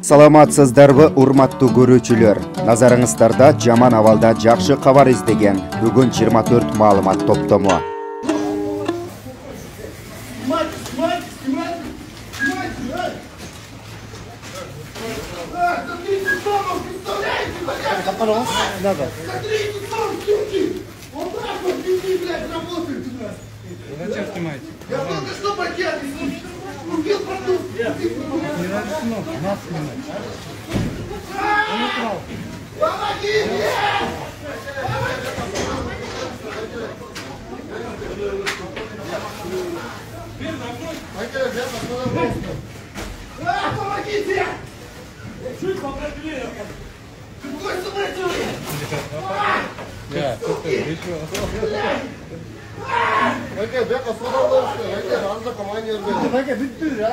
Саламатсыздарбы, урматтуу көрүүчүлөр. Назарыңыздарда жаман абалда жакшы кабар издеген бүгүн 24 маалымат топтому. Зачем снимаете? Я только что пакет купил продукты. Не надо снимать, нас снимать. Он украл. Помогите! Помогите! Чуть попросили. Какой сумасшедший! Aka, baka soda olursa, aka ranza komanya verdi. Aka bitti ya.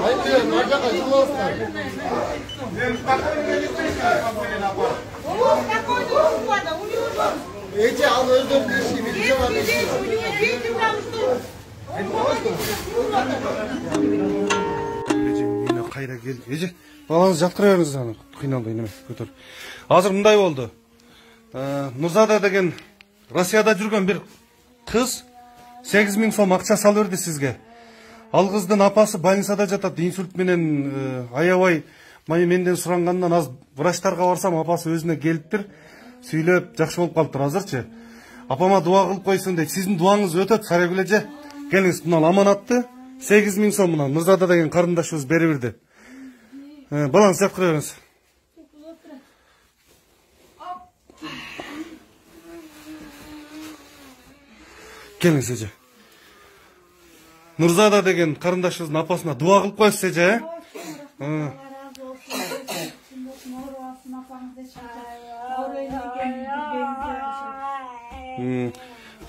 Haydi, nerede kaçıyorsun? Эти алырдым деши, билсе бар деши. Мені қайра келді. Еже, балаңыз жақтыра беріңіз аны, қиналбай неме, көтер. Азыр мындай болды. Нұрзада деген Россияда жүрген бір қыз 8000 сом ақша сал берді сізге. Ал қыздың апасы больницада жатады, инсульт менен аябай менден сұранғаннан аз врачтарға барсам, апасы өзіне келіптір. Сөйлеп, жақшы болып қалыптыр азырчы. Апама дуа қылып қойсын дейді. Сіздің дуаңыз өтеді, Сарайгүл әже. Келіңіз, мынау аманатты 8000 сом мына Нұрзада деген қарындашымыз бере берді. Балаңыз жақтыра беріңіз. Келіңіз әже. Нұрзада деген қарындашымыздың апасына дуа қылып қойсын әже.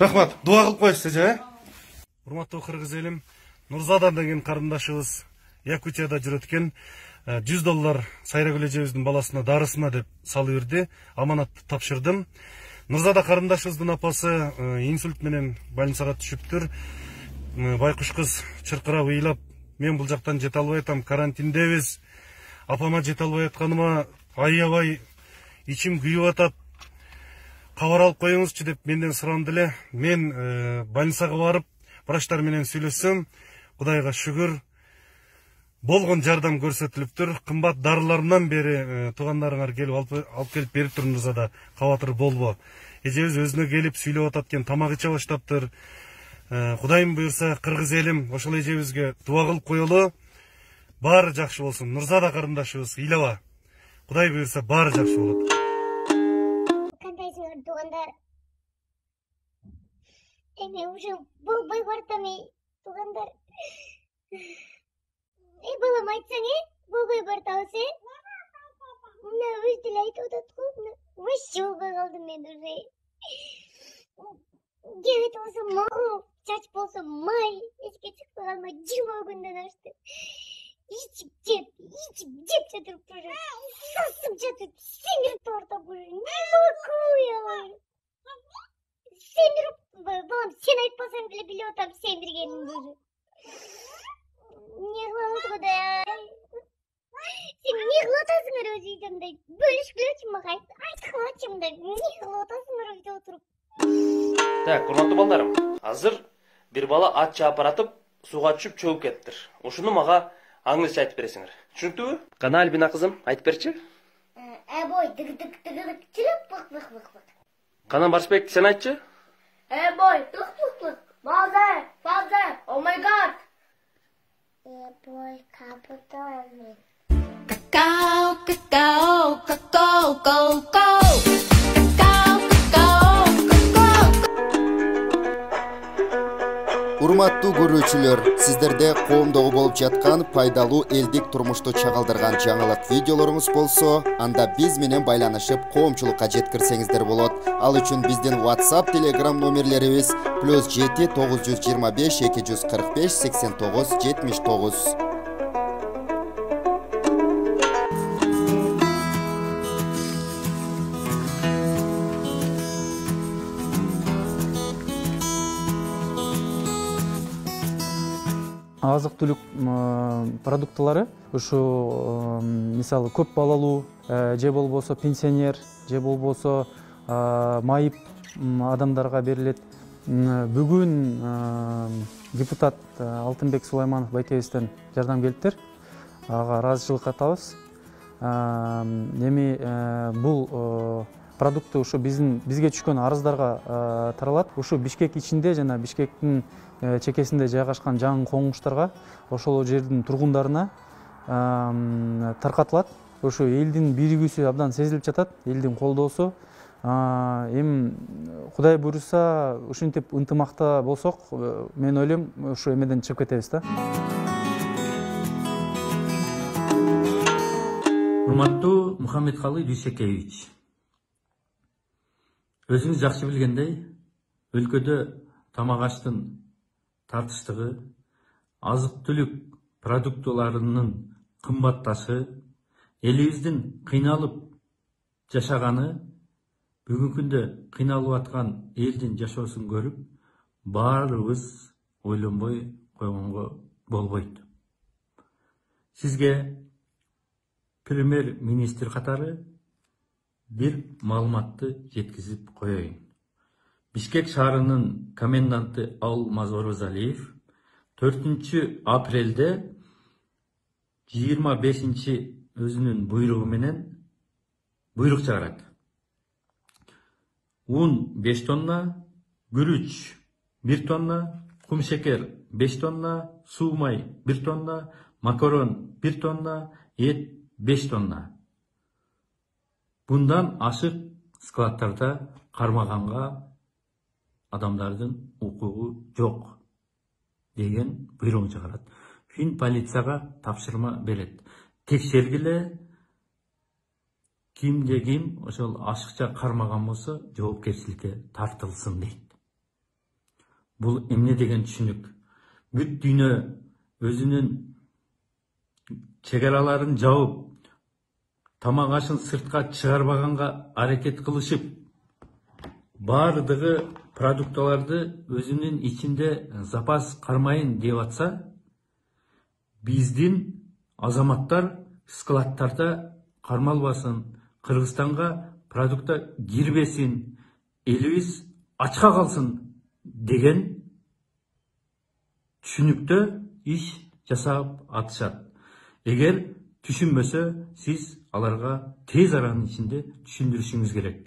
Рахмат, дуа қылып қойсыз әже. Урматтуу кыргыз элим, Нұрзада деген карындашыбыз Якутияда жүрөт экен. $100 Сайрагүл эжебиздин баласына дарысына деп салып берди. Аманатты тапшырдым. Нұрзада карындашыбыздын апасы инсульт менен больницага түшүптүр. Байкуш кыз чыркырап ыйлап, мен бул жактан жете албай атам, карантиндебиз. Апама жете албай атканыма аябай ичим күйүп атат. Кабар алып коюңузчу деп менден суранды эле. Мен больницага барып, врачтар менен сүйлөсөм, Кудайга шүгүр, болгон жардам көрсөтүлүптүр. Кымбат дарыларынан бери туугандарыңар келип алып келип бериптир. Нұрзада кабатыр болбо. Эжебиз өзүнө келип сүйлөп атат экен, тамак иче баштаптыр. Кудайым буйрса, кыргыз элим ошол эжебизге дуа кылып коелу. Баары жакшы болсун. Нұрзада карындашыбыз ыйлаба. Кудай буйрса, баары жакшы болот. Тугандар, эме уже болбой бартам, тугандар. Балам айтсаң, болбой бартабыз, мына өз деле айтып атат го, вообще болбой калдым мен уже. Кебет болсо могу, чач болсо май, эчке чыкпай калмай 20 күндөн ашты. İçip cep çatırıp durur. Sasım çatırıp sinir torta durur. Ne bakıyor? Sinir, babam sen aytpasan bile biliyotam sendirgenin durur. Ne kılavuz da ya? Sen ne kılatasın özü içimde? Bölüşkülü için bak aytkılı içimde. Ne kılatasın özü oturup? Так, урматтуу балдарым, азыр бир бала ат чаапар атып, суга түшүп чөгүп кеттир. Ушуну мага аңызча айтып бересиңер. Түшүнүктүүбү? Кана Альбина кызым, айтып берчи. Бой, дык чилип бак. Кана Барсбек, сен айтчы. Бой, тук. Father, oh my god. Boy, капитан. Какао, go. Урматтуу көрүүчүлөр, сиздерде коомдогу болуп жаткан пайдалуу элдик турмушту чагылдырган жаңылык видеолоруңуз болсо, анда биз менен байланышып коомчулукка жеткирсеңиздер болот. Ал үчүн биздин WhatsApp, Telegram номерлерибиз +7 925 245 89 79. Азык-түлүк продуктылары ушу мисалы көп балалуу же болбосо пенсионер же болбосо майып адамдарга берилет. Бүгүн депутат Алтынбек Сулайманов байкебизден жардам келиптир. Ага ыраазычылык айтабыз. Эми бул продукты ушу бизге түшкөн арыздарга таралат. Ушу Бишкек ичинде жана Бишкектин чекесинде жайгашкан жаңы коңуштарга, ошол жердин тургундарына таркатылат. Ошо элдин биригүүсү абдан сезилип жатат, элдин колдоосу. Эми Кудай буйруса, ушинтип ынтымакта болсок, мен ойлойм, ушу эмеден чыгып кетебиз да. Урматтуу Мухаммедкалый Дүйсекеевич, өзүңүз жакшы билгендей, өлкөдө тамак аштын тартыштыгы, азык-түлүк продуктыларынын кымбатташы, элибиздин кыйналып жашаганы, бүгүнкү күндө кыйналып аткан элдин жашоосун көрүп, баарыбыз ойлонбой койгонго болбойт. Сизге премьер-министр катары бир маалыматты жеткизип коеюн. Бишкек шаарынын коменданты Алмаз Орозалиев 4 апрелде 25 өзүнүн буйругу менен буйрук чыгарат. Un 5 тонна, күрүч 1 тонна, кум шекер 5 тонна, суу май 1 тонна, макарон 1 тонна, эт 5 тонна. Bundan ашык складтарда кармаганга адамдардын укугу жок деген буйрук чыгарат. Фин полицияга тапшырма берет. Текшергиле, кимде ким ошол ашыкча кармаган болсо жоопкерчиликке тартылсын дейт. Бул эмне деген түшүнүк? Бүт дүйнө өзүнүн чегараларын жаап, тамак ашын сыртка чыгарбаганга аракет кылышып, баардыгы продукталарды өзүнүн ичинде запас кармайын деп атса, биздин азаматтар складтарда кармалбасын, Кыргызстанга продукта кирбесин, элибиз ачка калсын деген түшүнүктө иш жасап атышат. Эгер түшүнбөсө, сиз аларга тез аранын ичинде түшүндүрүшүңүз керек.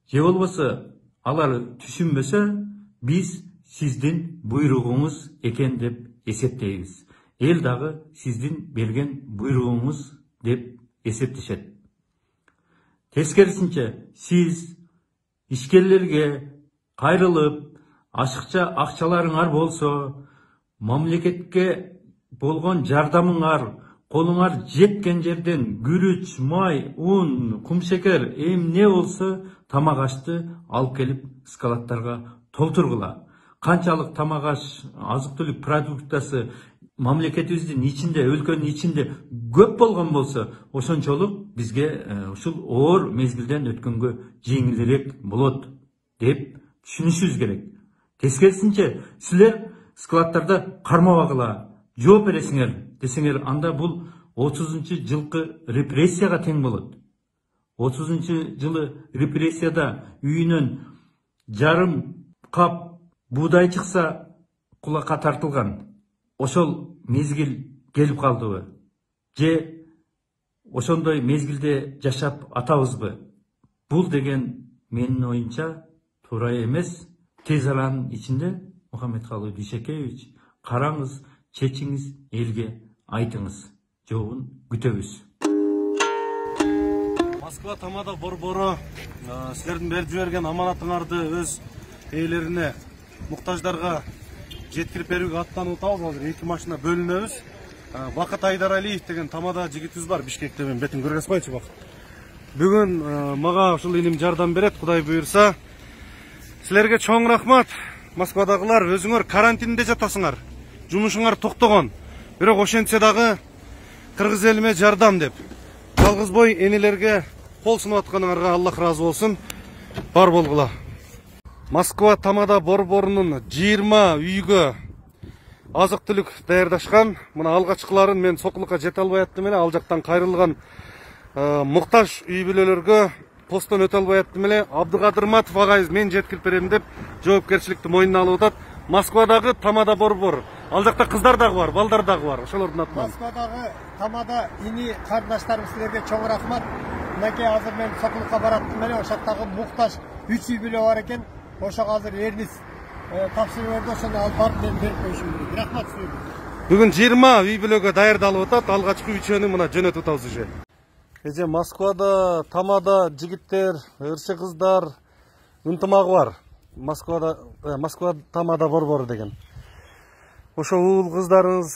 Же болбосо, алар түшүнбөсө, биз сиздин буйругуңуз экен деп эсептейбиз. Эл дагы сиздин берген буйругуңуз деп эсептешет. Тескерисинче, сиз ишкерлерге кайрылып, ашыкча акчаларыңар болсо, мамлекетке болгон жардамыңар, колуңар жеткен жерден күрүч, май, un, кум шекер, эмне болсо тамак ашты алып келип складтарга толтургула. Канчалык тамак аш, азык-түлүк продуктасы мамлекетибиздин ичинде, өлкөнүн ичинде көп болгон болсо, ошончолук бизге ушул оор мезгилден өткөнгө жеңилирээк болот деп түшүнүшүбүз керек. Тескерисинче, силер складтарда кармабагыла, жооп бересиңер десеңер, анда бул 30-жылкы репрессияга тең болот. 30-жылы репрессияда үйүнөн жарым кап буудай чыкса, кулакка тартылган. Ошол мезгил келип калдыбы? Же ошондой мезгилде жашап атабызбы? Бул деген менин оюмча туура эмес. Тез аранын ичинде Мухаммедкалый Дүйсекеевич, караңыз, чечиңиз, элге айтыңыз. Жообун күтөбүз. Москва тамада борбору силердин берип жиберген аманатыңарды өз ээлерине муктаждарга жеткирип берүүгө аттанып атабыз. Азыр 2 машина бөлүнөбүз. Бакыт Айдаралиев деген тамада жигитибиз бар Бишкекте, мен бетин көргөз койчу Бакыт. Бүгүн мага ушул иним жардам берет, Кудай буйрса. Силерге чоң рахмат. Москвадагылар, өзүңөр карантинде жатасыңар. Жумушуңар токтогон. Бирок ошентсе дагы кыргыз элиме жардам деп. Жалгыз бой энелерге кол сунуп атканыңарга Аллах разы болсун. Бар болгула. Москва Тамада борборунун 20 үйгө азык-түлүк даярдашкан. Мына алгачкыларын мен Сокулукка жете албай аттым эле, ал жактан кайрылган муктаж үй бүлөлөргө посттон өтө албай аттым эле. Абдыкадыр Матов агайыбыз мен жеткирип берем деп жоопкерчиликти мойнуна алып атат. Москвадагы Тамада борбор. Ал жакта кыздар дагы бар, балдар дагы бар. Ошолордун атынан. Москвадагы Тамада ини карындаштарым, силерге чоң рахмат. Мынакей азыр мен Сокулукка бараттым эле, ошактагы муктаж 3 үй бүлө бар экен. Ошого азыр эрниз тапшырып берди, ошону алып барып мен берип коюшум керек. Рахмат силерге. Бүгүн 20 үй бүлөгө даярдалып атат. Алгачкы үчөөнү мына жөнөтүп атабыз уже. Эже Москвада Тамада жигиттер, ырчы кыздар ынтымагы бар. Москва Тамада борбору деген. Ошо уул кыздарыңыз,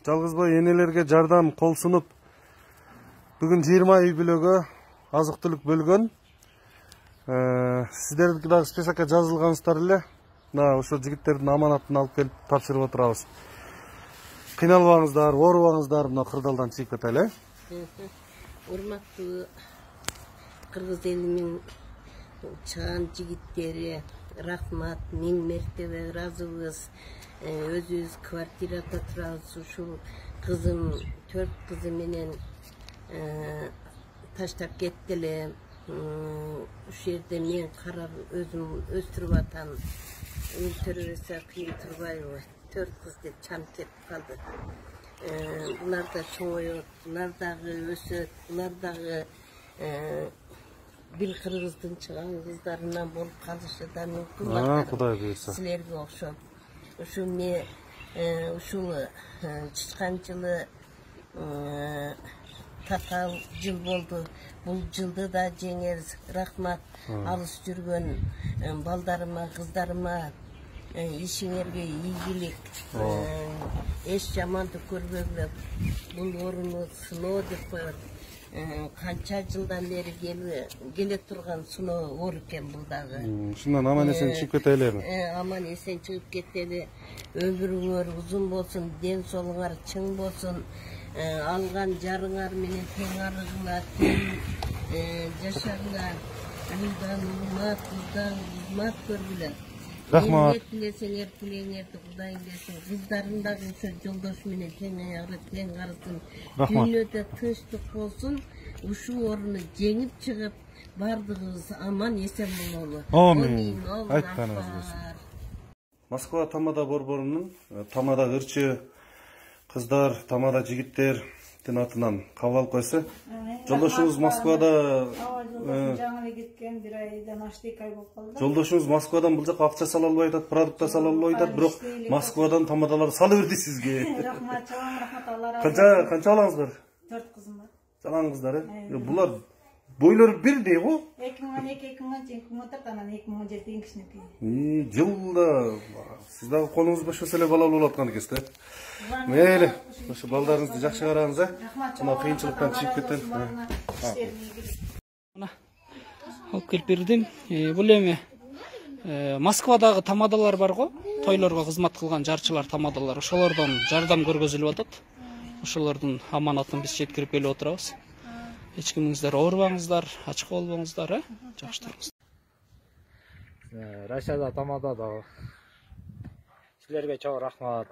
жалгыз бой энелерге жардам кол сунуп бүгүн 20 үй бүлөгө азык-түлүк бөлгөн. Сиздердики дагы списокко жазылгансыздар эле. Мына ошо жигиттердин аманатын алып келип тапшырып отурабыз. Кыйналбаңыздар, оорубаңыздар, мына кырдалдан чыгып кетели. Урматтуу кыргыз элинин чаан жигиттери, рахмат, миң мертебе ыраазыбыз. Өзүбүз квартирада турабыз. Ушул кызым 4 кызы менен таштап кетти эле. Ушул жерде мен карап өзүм өстүрүп атам. Өлтүрөбөсө кыйын турбайбы? 4 кыз деп чанып кетип калды. Булар да чоңойот, булар дагы өсөт, булар дагы бир кыргыздын чыган кыздарынан болуп калышы да мүмкүн бар. Кудай буйрса. Силерге окшоп. Ушул мен ушул чычкан жылы татаал жыл болду. Бул жылды да жеңер. Рахмат. Алыс жүргөн балдарыма, кыздарыма ишиңерге ийгилик. Эч жаманды көрбөгүлө. Бул орунду сыноо деп коет. Канча жылдан бери келе турган сыноо оор экен бул дагы. Ушундан аман эсен чыгып кетелиби? Аман эсен чыгып кетели. Өмүрүңөр узун болсун, ден соолуңар чың болсун. Алган жарыңар менен тең арыгыңар, тең жашагыңар. Мындан урмат көргүлө. Рахмат. Тилесеңер тилеңерди Кудай берсин. Кыздарым дагы ошо жолдош менен тең аягырып, тең арысын. Дүйнөдө тынчтык болсун. Ушул орунду жеңип чыгып, бардыгыбыз аман эсен бололу. Амин. Айтканыңыз келсин. Москва Тамада борборунун Тамада ырчы кыздар, Тамада жигиттердин атынан кабыл алып койсо. Жолдошуңуз Москвада жаңы кеткен, бир айдан ашты, 2 ай болуп калды. Жолдошуңуз Москвадан бул жака акча сала албай атат, продукт сала албай атат, бирок Москвадан Тамадалар сала берди сизге. Рахмат, чоң рахмат, Алла разы болсун. Канча балаңыз бар? 4 кызым бар. Жалаң кыздар, булар бойлору бирдей го? 2010-2014 анан 2017 эң кичинекей. Жылда сиз дагы колуңуз бошосо эле балалуу болуп аткан экенсиз да? Мейли, ошо балдарыңызды жакшы караңыз, мына кыйынчылыктан чыгып кетен. Мына алып келип бердим. Бул эми Москвадагы тамадалар бар го, тойлорго кызмат кылган жарчылар, тамадалар, ошолордон жардам көргөзүлүп атат. Ошолордун аманатын биз жеткирип келип отурабыз. Эч кимиңиздер оорубаңыздар, ачык болбоңуздар, жакшы туруңуздар. Рашада Тамада дагы силерге чоң рахмат.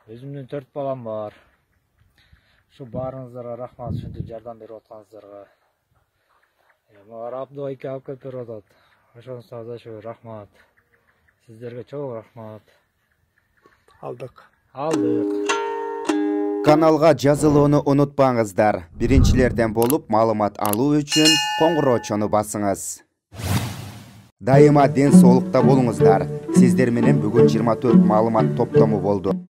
Өзүмдүн 4 балам бар. Şu barınızlara rahmat, ушинтип жардам берип атканыңыздарга. Мага Абдул эки алып келип берип атат. Ошонусуна да рахмат. Сиздерге чоң рахмат. Алдык. Каналга жазылууну унутпаңыздар. Биринчилерден болуп маалымат алуу үчүн коңгуроочону басыңыз. Дайыма ден соолукта болуңуздар. Сиздер менен бүгүн 24 маалымат топтому болду.